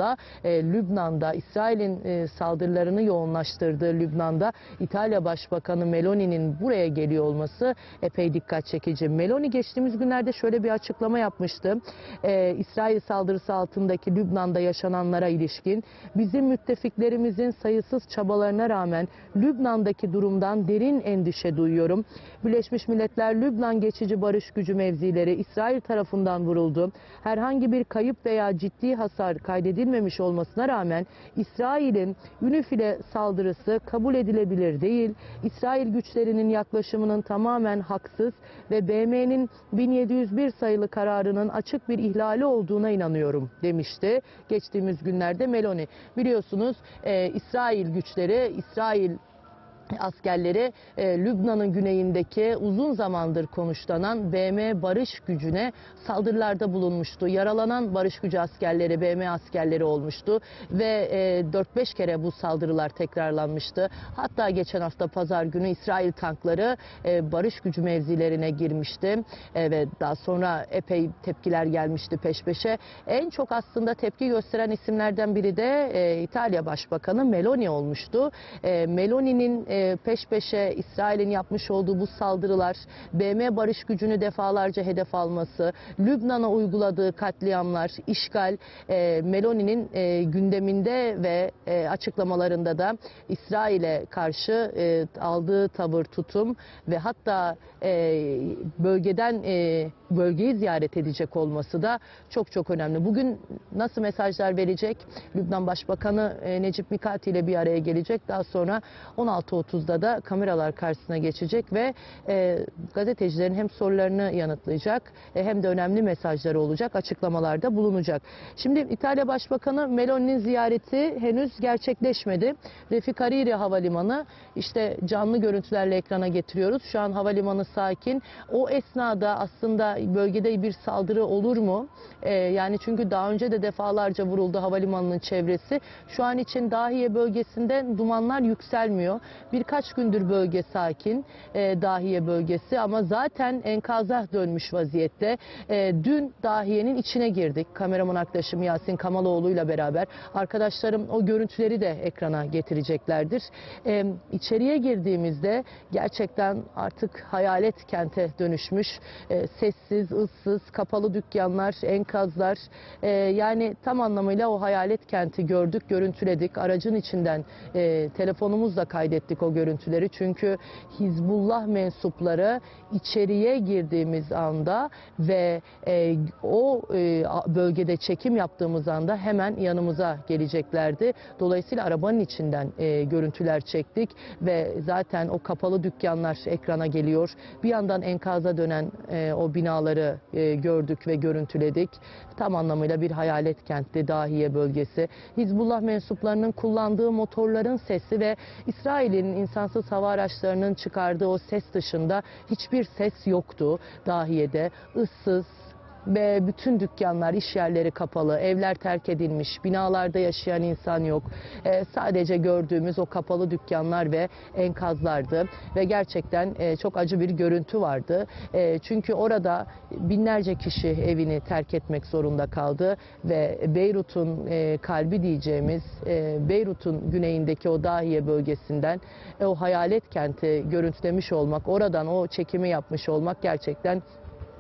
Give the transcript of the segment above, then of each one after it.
aslında Lübnan'da, İsrail'in saldırılarını yoğunlaştırdığı Lübnan'da İtalya Başbakanı Meloni'nin buraya geliyor olması epey dikkat çekici. Meloni geçtiğimiz günlerde şöyle bir açıklama yapmıştı. İsrail saldırısı altındaki Lübnan'da yaşananlara ilişkin bizim müttefiklerimizin sayısız çabalarına rağmen Lübnan'daki durumdan derin endişe duyuyorum. Birleşmiş Milletler Lübnan Geçici Barış Gücü mevzileri İsrail tarafından vuruldu. Herhangi bir kayıp veya ciddi hasar kaydedilmemiş olmasına rağmen İsrail'in UNIFIL'e saldırısı kabul edilebilir değil. İsrail güçlerinin yaklaşımının tamamen haksız ve BM'nin 1701 sayılı kararının açık bir ihlali olduğuna inanıyorum demişti geçtiğimiz günlerde Meloni. Biliyorsunuz İsrail güçleri, İsrail askerleri Lübnan'ın güneyindeki uzun zamandır konuşlanan BM barış gücüne saldırılarda bulunmuştu. Yaralanan barış gücü askerleri, BM askerleri olmuştu ve 4-5 kere bu saldırılar tekrarlanmıştı. Hatta geçen hafta pazar günü İsrail tankları barış gücü mevzilerine girmişti ve daha sonra epey tepkiler gelmişti peş peşe. En çok aslında tepki gösteren isimlerden biri de İtalya Başbakanı Meloni olmuştu. Meloni'nin peş peşe İsrail'in yapmış olduğu bu saldırılar, BM barış gücünü defalarca hedef alması, Lübnan'a uyguladığı katliamlar, işgal, Meloni'nin gündeminde ve açıklamalarında da İsrail'e karşı aldığı tavır, tutum ve hatta bölgeyi ziyaret edecek olması da çok önemli. Bugün nasıl mesajlar verecek? Lübnan Başbakanı Necip Mikati ile bir araya gelecek. Daha sonra 16.30'da da kameralar karşısına geçecek ve gazetecilerin hem sorularını yanıtlayacak hem de önemli mesajları olacak, açıklamalarda bulunacak. Şimdi İtalya Başbakanı Meloni'nin ziyareti henüz gerçekleşmedi. Refik Hariri Havalimanı, işte canlı görüntülerle ekrana getiriyoruz. Şu an havalimanı sakin. O esnada aslında bölgede bir saldırı olur mu? Yani çünkü daha önce de defalarca vuruldu havalimanının çevresi. Şu an için Dahiye bölgesinde dumanlar yükselmiyor. Birkaç gündür bölge sakin, Dahiye bölgesi, ama zaten enkaza dönmüş vaziyette. Dün Dahiye'nin içine girdik. Kameraman arkadaşım Yasin Kamaloğlu ile beraber. Arkadaşlarım o görüntüleri de ekrana getireceklerdir. İçeriye girdiğimizde gerçekten artık hayalet kente dönüşmüş. Sessiz, ıssız, kapalı dükkanlar, enkazlar. Yani tam anlamıyla o hayalet kenti gördük, görüntüledik. Aracın içinden telefonumuzla kaydettik o görüntüleri. Çünkü Hizbullah mensupları içeriye girdiğimiz anda ve o bölgede çekim yaptığımız anda hemen yanımıza geleceklerdi. Dolayısıyla arabanın içinden görüntüler çektik ve zaten o kapalı dükkanlar ekrana geliyor. Bir yandan enkaza dönen o binaları gördük ve görüntüledik. Tam anlamıyla bir hayalet kentti Dahiye bölgesi. Hizbullah mensuplarının kullandığı motorların sesi ve İsrail'in insansız hava araçlarının çıkardığı o ses dışında hiçbir ses yoktu Dahiye'de. Issız ve bütün dükkanlar, iş yerleri kapalı, evler terk edilmiş, binalarda yaşayan insan yok. Sadece gördüğümüz o kapalı dükkanlar ve enkazlardı ve gerçekten çok acı bir görüntü vardı. Çünkü orada binlerce kişi evini terk etmek zorunda kaldı ve Beyrut'un kalbi diyeceğimiz, Beyrut'un güneyindeki o Dahiye bölgesinden o hayalet kenti görüntülemiş olmak, oradan o çekimi yapmış olmak gerçekten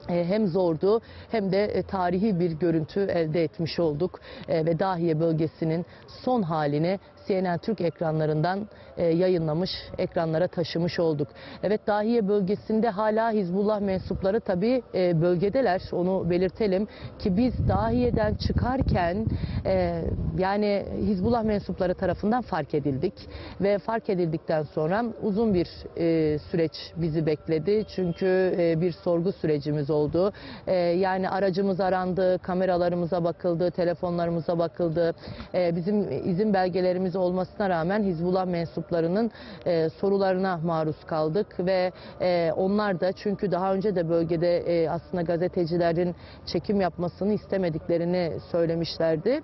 hem zordu hem de tarihi bir görüntü elde etmiş olduk ve Dahiye bölgesinin son halini CNN Türk ekranlarından yayınlamış, ekranlara taşımış olduk. Evet, Dahiye bölgesinde hala Hizbullah mensupları tabii bölgedeler, onu belirtelim ki biz Dahiye'den çıkarken yani Hizbullah mensupları tarafından fark edildik ve fark edildikten sonra uzun bir süreç bizi bekledi. Çünkü bir sorgu sürecimiz oldu. Yani aracımız arandı, kameralarımıza bakıldı, telefonlarımıza bakıldı. Bizim izin belgelerimiz olmasına rağmen Hizbullah mensuplarının sorularına maruz kaldık ve onlar da, çünkü daha önce de bölgede aslında gazetecilerin çekim yapmasını istemediklerini söylemişlerdi.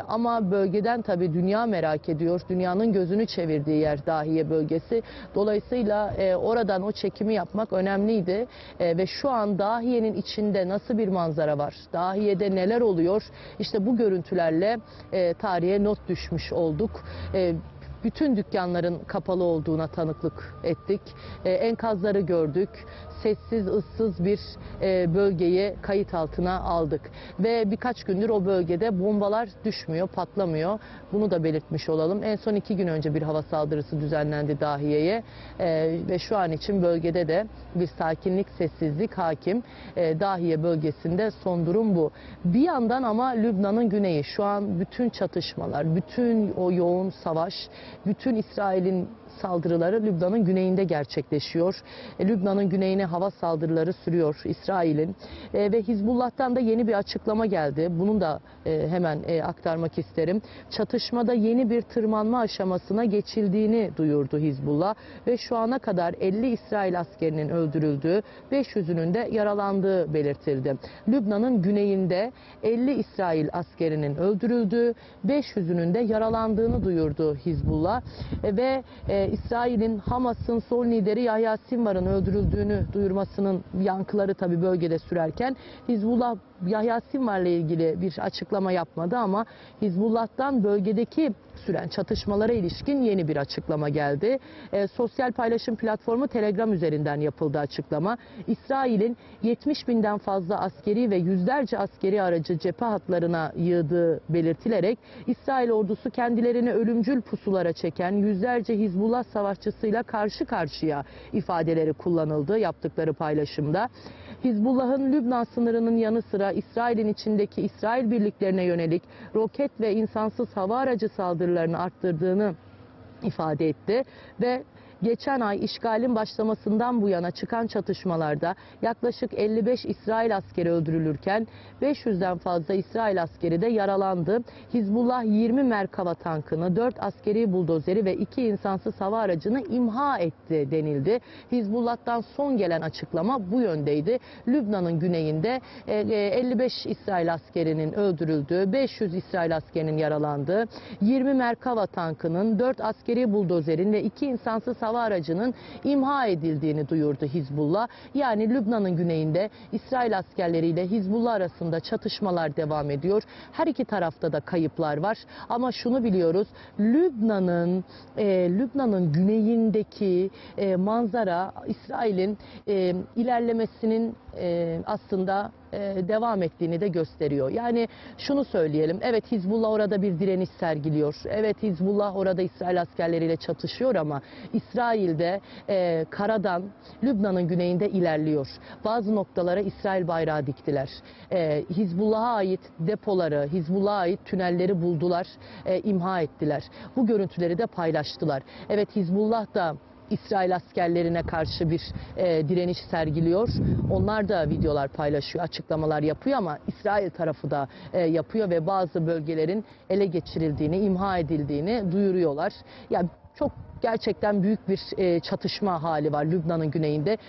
Ama bölgeden tabii dünya merak ediyor. Dünyanın gözünü çevirdiği yer Dahiye bölgesi. Dolayısıyla oradan o çekimi yapmak önemliydi ve şu anda Dahiye'nin içinde nasıl bir manzara var? Dahiye'de neler oluyor? İşte bu görüntülerle tarihe not düşmüş olduk. Bütün dükkanların kapalı olduğuna tanıklık ettik. Enkazları gördük. Sessiz, ıssız bir bölgeyi kayıt altına aldık. Ve birkaç gündür o bölgede bombalar düşmüyor, patlamıyor. Bunu da belirtmiş olalım. En son 2 gün önce bir hava saldırısı düzenlendi Dahiye'ye. Ve şu an için bölgede de bir sakinlik, sessizlik hakim. Dahiye bölgesinde son durum bu. Bir yandan ama Lübnan'ın güneyi, şu an bütün çatışmalar, bütün o yoğun savaş, bütün İsrail'in saldırıları Lübnan'ın güneyinde gerçekleşiyor. Lübnan'ın güneyine hava saldırıları sürüyor İsrail'in. Ve Hizbullah'tan da yeni bir açıklama geldi. Bunu da hemen aktarmak isterim. Çatışmada yeni bir tırmanma aşamasına geçildiğini duyurdu Hizbullah. Ve şu ana kadar 50 İsrail askerinin öldürüldüğü, 500'ünün de yaralandığı belirtildi. Lübnan'ın güneyinde 50 İsrail askerinin öldürüldüğü, 500'ünün de yaralandığını duyurdu Hizbullah. Ve İsrail'in Hamas'ın son lideri Yahya Sinvar'ın öldürüldüğünü duyurmasının yankıları tabii bölgede sürerken Hizbullah Yahya Sinvar'la ilgili bir açıklama yapmadı ama Hizbullah'tan bölgedeki süren çatışmalara ilişkin yeni bir açıklama geldi. Sosyal paylaşım platformu Telegram üzerinden yapıldı açıklama. İsrail'in 70 binden fazla askeri ve yüzlerce askeri aracı cephe hatlarına yığdığı belirtilerek İsrail ordusu kendilerini ölümcül pusulara çeken yüzlerce Hizbullah savaşçısıyla karşı karşıya ifadeleri kullanıldı yaptıkları paylaşımda. Hizbullah'ın Lübnan sınırının yanı sıra İsrail'in içindeki İsrail birliklerine yönelik roket ve insansız hava aracı saldırılarını arttırdığını ifade etti ve geçen ay işgalin başlamasından bu yana çıkan çatışmalarda yaklaşık 55 İsrail askeri öldürülürken 500'den fazla İsrail askeri de yaralandı. Hizbullah 20 Merkava tankını, 4 askeri buldozeri ve 2 insansız hava aracını imha etti denildi. Hizbullah'tan son gelen açıklama bu yöndeydi. Lübnan'ın güneyinde 55 İsrail askerinin öldürüldüğü, 500 İsrail askerinin yaralandığı, 20 Merkava tankının, 4 askeri buldozerin ve 2 insansız hava aracının imha edildiğini duyurdu Hizbullah. Yani Lübnan'ın güneyinde İsrail askerleriyle Hizbullah arasında çatışmalar devam ediyor. Her iki tarafta da kayıplar var. Ama şunu biliyoruz, Lübnan'ın güneyindeki manzara İsrail'in ilerlemesinin aslında devam ettiğini de gösteriyor. Yani şunu söyleyelim, evet Hizbullah orada bir direniş sergiliyor. Evet Hizbullah orada İsrail askerleriyle çatışıyor ama İsrail'de karadan Lübnan'ın güneyinde ilerliyor. Bazı noktalara İsrail bayrağı diktiler. Hizbullah'a ait depoları, Hizbullah'a ait tünelleri buldular, imha ettiler. Bu görüntüleri de paylaştılar. Evet Hizbullah da İsrail askerlerine karşı bir direniş sergiliyor. Onlar da videolar paylaşıyor, açıklamalar yapıyor ama İsrail tarafı da yapıyor ve bazı bölgelerin ele geçirildiğini, imha edildiğini duyuruyorlar. Yani çok gerçekten büyük bir çatışma hali var Lübnan'ın güneyinde.